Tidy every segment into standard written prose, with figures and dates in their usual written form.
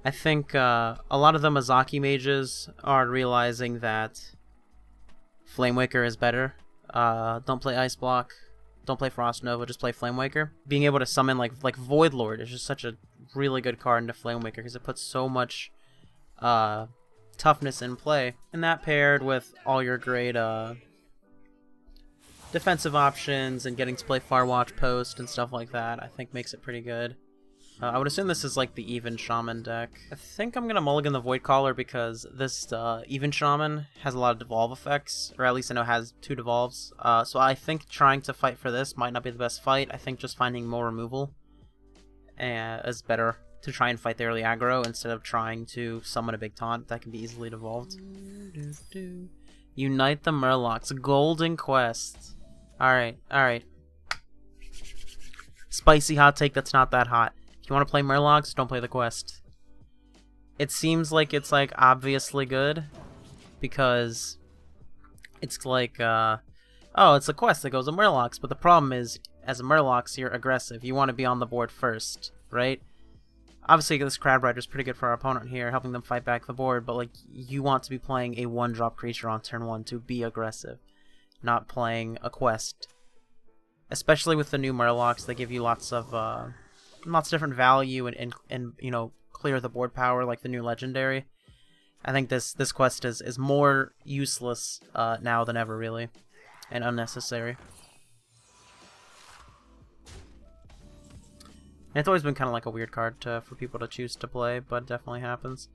I think a lot of the Mizaki mages are realizing that flamewaker is better. Don't play Ice Block, don't play Frost Nova, just play flamewaker. Being able to summon like Void Lord is just such a really good card into flamewaker because it puts so much toughness in play, and that paired with all your great defensive options and getting to play Farwatch Post and stuff like that, I think makes it pretty good. I would assume this is like the Even Shaman deck. I think I'm gonna mulligan the Void Caller because this Even Shaman has a lot of devolve effects, or at least I know has 2 devolves. So I think trying to fight for this might not be the best fight. I think just finding more removal is better to try and fight the early aggro instead of trying to summon a big taunt that can be easily devolved. Unite the Murlocs. Golden Quest. Alright, alright. Spicy hot take that's not that hot. If you want to play Murlocs, don't play the quest. It seems like it's like obviously good because it's like oh, it's a quest that goes to Murlocs, but the problem is as a Murlocs you're aggressive. You want to be on the board first, right? Obviously this Crab Rider is pretty good for our opponent here, helping them fight back the board, but like you want to be playing a 1-drop creature on turn 1 to be aggressive, not playing a quest. Especially with the new Murlocs, they give you lots of different value and you know, clear the board power like the new legendary. I think this quest is more useless now than ever, really, and unnecessary. And it's always been kind of like a weird card for people to choose to play, but it definitely happens.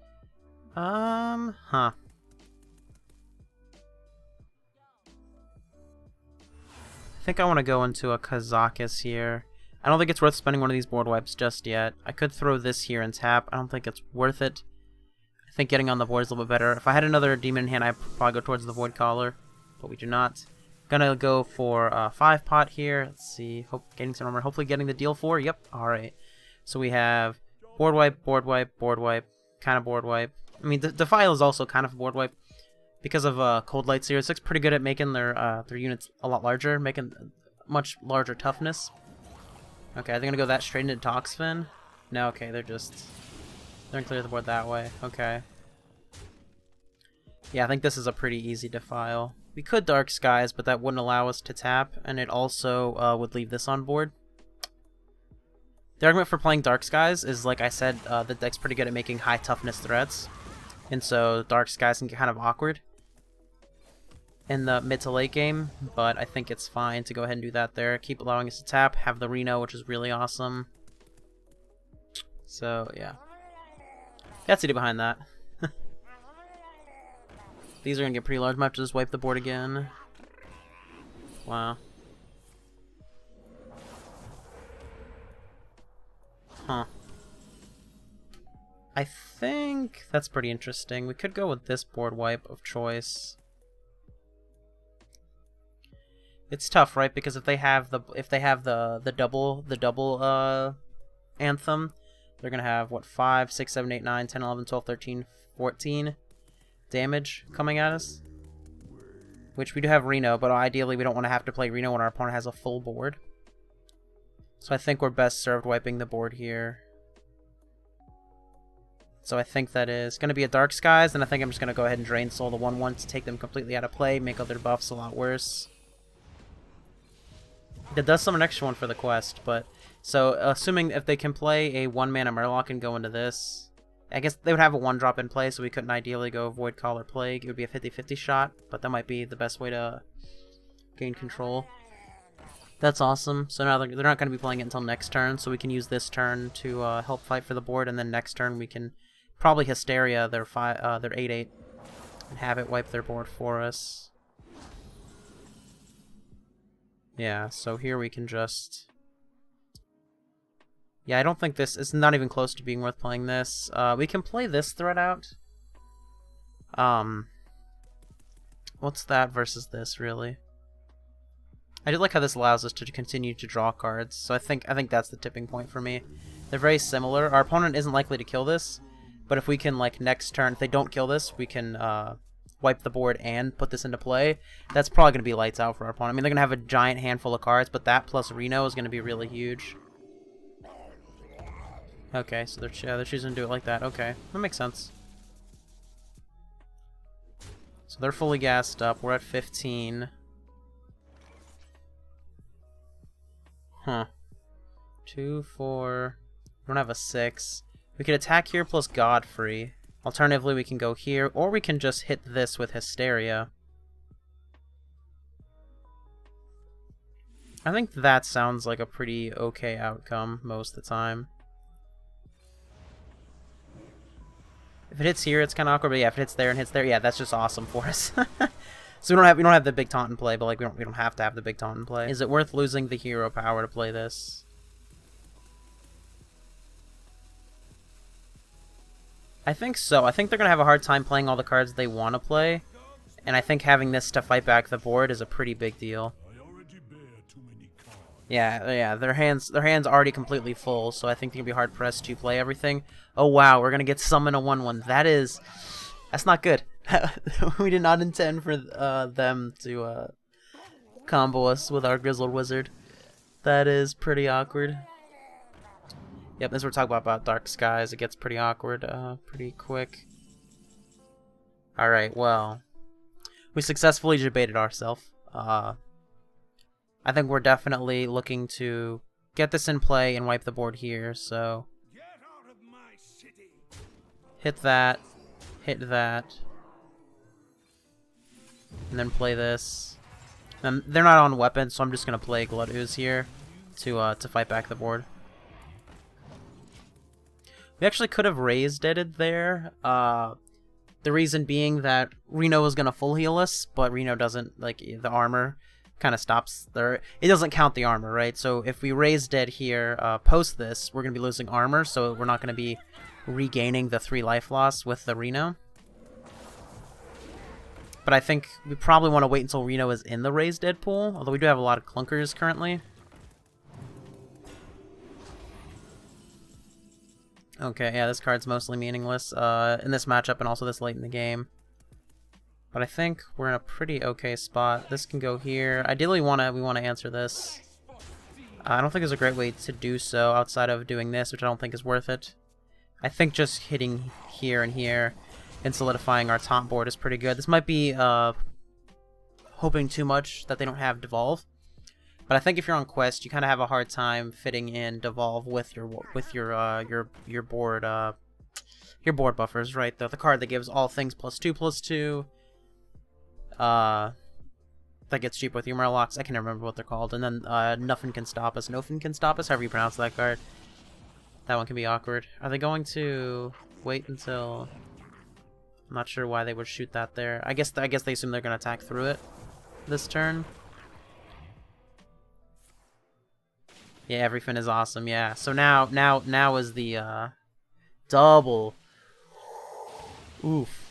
I think I want to go into a Kazakus here. I don't think it's worth spending one of these board wipes just yet. I could throw this here and tap. I don't think it's worth it. I think getting on the board is a little bit better. If I had another demon in hand, I'd probably go towards the Void Collar, but we do not. Gonna go for a 5-pot here. Let's see. Getting some armor. Hopefully getting the deal 4. Yep. Alright. So we have board wipe, board wipe, board wipe, kind of board wipe. I mean, the Defile is also kind of a board wipe because of Cold Light Seer. It looks pretty good at making their units a lot larger, making much larger toughness. Okay, are they gonna go that straight into Toxfin? No, okay, they're gonna clear the board that way. Okay. Yeah, I think this is a pretty easy Defile. We could Dark Skies, but that wouldn't allow us to tap, and it also would leave this on board. The argument for playing Dark Skies is, like I said, the deck's pretty good at making high toughness threats, and so Dark Skies can get kind of awkward in the mid to late game, but I think it's fine to go ahead and do that there. Keep allowing us to tap, have the Reno, which is really awesome. So, yeah. That's the idea behind that. These are going to get pretty large. Might have to just wipe the board again. Wow. Huh. I think that's pretty interesting. We could go with this board wipe of choice. It's tough, right? Because if they have the double anthem, they're going to have what, 5, 6, 7, 8, 9, 10, 11, 12, 13, 14 damage coming at us, which we do have Reno, but ideally we don't want to have to play Reno when our opponent has a full board. So I think we're best served wiping the board here. So I think that is going to be a Dark Skies, and I think I'm just going to go ahead and Drain Soul the 1/1 to take them completely out of play, make other buffs a lot worse. It does summon an extra one for the quest, but so assuming if they can play a 1-mana Murloc and go into this, I guess they would have a 1-drop in play, so we couldn't ideally go Void Call or Plague. It would be a 50-50 shot, but that might be the best way to gain control. That's awesome. So now they're not going to be playing it until next turn, so we can use this turn to help fight for the board, and then next turn we can probably Hysteria their 8/8 and have it wipe their board for us. Yeah, so here we can just... Yeah, I don't think this is not even close to being worth playing this. We can play this threat out. What's that versus this, really? I do like how this allows us to continue to draw cards, so I think that's the tipping point for me. They're very similar. Our opponent isn't likely to kill this, but if we can, like, next turn, if they don't kill this, we can wipe the board and put this into play. That's probably going to be lights out for our opponent. I mean, they're going to have a giant handful of cards, but that plus Reno is going to be really huge. Okay, so they're choosing to do it like that. Okay, that makes sense. So they're fully gassed up. We're at 15. Huh. 2, 4. We don't have a 6. We could attack here plus Godfrey. Alternatively, we can go here, or we can just hit this with Hysteria. I think that sounds like a pretty okay outcome most of the time. If it hits here, it's kind of awkward, but yeah, if it hits there and hits there, yeah, that's just awesome for us. So we don't have the big taunt in play, but like we don't have to have the big taunt in play. Is it worth losing the hero power to play this? I think so. I think they're gonna have a hard time playing all the cards they want to play, and I think having this to fight back the board is a pretty big deal. Yeah, their hands already completely full, so I think they're gonna be hard pressed to play everything. Oh wow, we're gonna get summon a 1/1. That's not good. We did not intend for them to combo us with our Grizzled Wizard. That is pretty awkward. Yep, as we're talking about Dark Skies, it gets pretty awkward pretty quick. Alright, well, we successfully debated ourselves. I think we're definitely looking to get this in play and wipe the board here, so hit that, and then play this. And they're not on weapons, so I'm just gonna play Blood Ooze here to fight back the board. We actually could have raised it there. The reason being that Reno was gonna full heal us, but Reno doesn't, like, the armor kind of stops there. It doesn't count the armor, right? So if we raise dead here, post this, we're gonna be losing armor, so we're not gonna be regaining the 3 life loss with the Reno. But I think we probably want to wait until Reno is in the raised dead pool, although we do have a lot of clunkers currently. Okay, yeah, this card's mostly meaningless in this matchup and also this late in the game. But I think we're in a pretty okay spot. This can go here. Ideally, we want to answer this. I don't think there's a great way to do so outside of doing this, which I don't think is worth it. I think just hitting here and here and solidifying our taunt board is pretty good. This might be hoping too much that they don't have Devolve, but I think if you're on Quest, you kind of have a hard time fitting in Devolve with your board buffers, right? The card that gives all things +2/+2. That gets cheap with your Murlocs. I can't remember what they're called. And then Nothing Can Stop Us. Nothing Can Stop Us, however you pronounce that card. That one can be awkward. Are they going to wait until... I'm not sure why they would shoot that there. I guess they assume they're going to attack through it this turn. Yeah, everything is awesome. Yeah. So now is the double. Oof.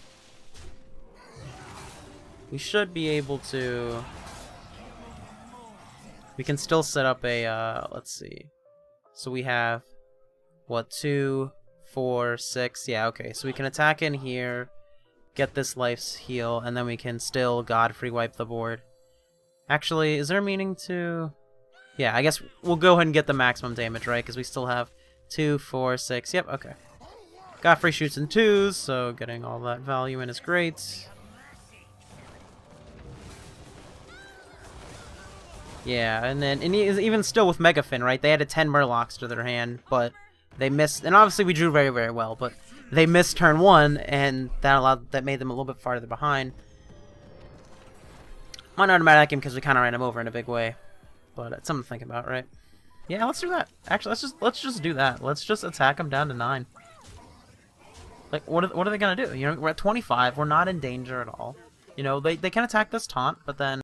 We should be able to... We can still set up a, let's see. So we have, what, 2, 4, 6. Yeah, okay. So we can attack in here, get this life's heal, and then we can still Godfrey wipe the board. Actually, is there a meaning to... Yeah, I guess we'll go ahead and get the maximum damage, right? Because we still have 2, 4, 6. Yep, okay. Godfrey shoots in 2s, so getting all that value in is great. Yeah, and then even still with Megafin, right? They added 10 Murlocs to their hand, but they missed. And obviously we drew very, very well, but they missed turn 1, and that made them a little bit farther behind. Might not automatic him because we kind of ran him over in a big way, but it's something to think about, right? Yeah, let's do that. Actually, let's just do that. Let's just attack them down to 9. Like, what are they gonna do? You know, we're at 25. We're not in danger at all. You know, they can attack this taunt, but then